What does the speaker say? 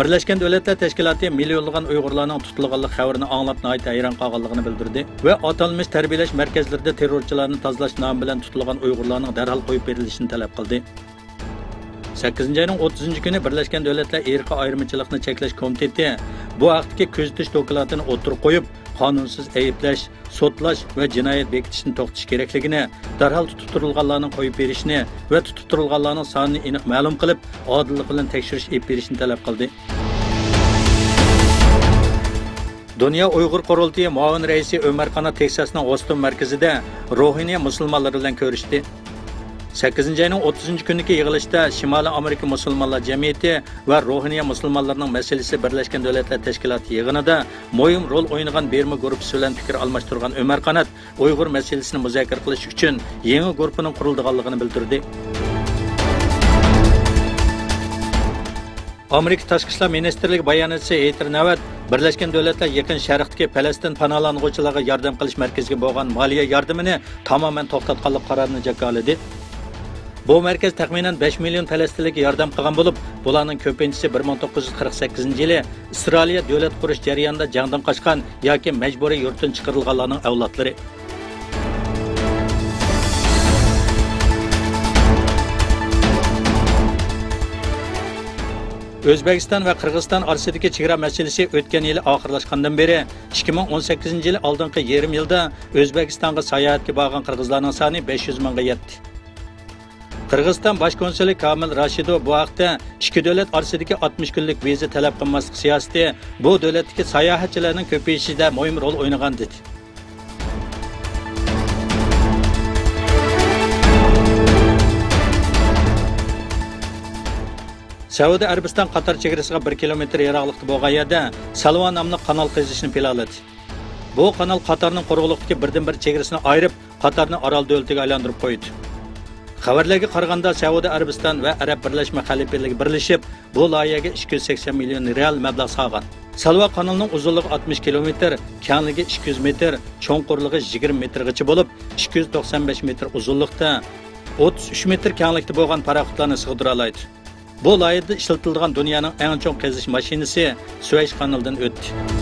Birleşken Devletler Teşkilatı milyonlagan Uyg'urlarning tutilganlik xabarini anglab nayt hayron qolganligini bildirdi ve atalmış tarbiyalash markazlarida terrorchilarni tozalash nomi bilan tutilgan Uyg'urlarning darhol qo'yib berilishini talab qildi. 8 ayning 30 kuni Birleşken Devletler irqiy ayirmachilikni cheklash komiteti bu haqdagi kuzatish dokumentini o'tirib qo'yib, qonunsiz ayıplash, sotlash va jinoyat bekitishni to'xtatish kerakligini, darhol tutib turilganlarning qo'yib berishni va tutib turilganlarning sonini aniq ma'lum qilib, odillik bilan tekshirish olib berishni talab qildi. Dünya Uyghur Qurultayı muavin raisi Ömer Qanat Teksasning Oston markazida Rohingya musulmonlari bilan ko'rishdi. 8 ayning 30 kuniki yig'ilishda Shimoliy Amerika musulmonlar jamiyati va Rohingya musulmonlarining masalasi Birleşken Devletler Teşkilatı yig'inida muhim rol o'ynagan Berma guruhi bilan fikr almashtirgan Ömer Qanat Uyg'ur masalasini muzokara qilish uchun yangi guruhning qurilganligini bildirdi. Amerika Tashqi ishlar ministrligi bayonotchisi Eyter Navat Birleşken Devletler Yaqin Sharqdagi Falastin panolanuvchilarga yordam qilish markaziga bo'lgan moliya yordamini tamoman to'xtatganlik qarorini jakoladi. Bu markaz taxminan 5 million falastinlikka yordam qilgan bo'lib, bularning ko'pinchisi 1948-yili Isroiliya davlat qurish jarayonida jangdan qochgan yoki majburiy yurtdan chiqarilganlarning avlodlari. O'zbekiston va Qirg'iziston orasidagi chegara masalasi o'tgan yil oxirlashgandan beri 2018-yil oldingi yarim yilda O'zbekistonga sayohatga borgan qirg'izlarning soni 500 mingga yetdi. Qirg'iziston bosh konsuli Kamil Rashidov bu haqda ikki davlat orasidagi 60 kunlik viza talab qilmaslik siyosati bu davlatdagi sayohatchilarning ko'payishida muhim rol o'ynagan dedi. Saudiya Arabiston Qatar chegarasiga 1 kilometr yiroqlikda bo'lgan yerda Salva nomli kanal qazishni planladi. Bu kanal Qatarning quruqlikdagi birdan-bir chegarasini ayirib, Qatarni orol davlatiga aylantirib qo'ydi. Xabarlarga qaraganda Saudiya Arabiston va Arab Birlashma Xalifaligi birlashib, bu loyihaga 280 million real mablag' solgan. Salva kanalining uzunligi 60 kilometr, kengligi 200 metr, cho'nqurligi 20 metrgacha bo'lib, 295 metr uzunlikda, 33 metr kenglikda bo'lgan paraxotlarni sig'dira oladi. Bu loyihada ishlatiladigan dunyoning eng chong qazish mashinasi Suez kanalidan o'tdi.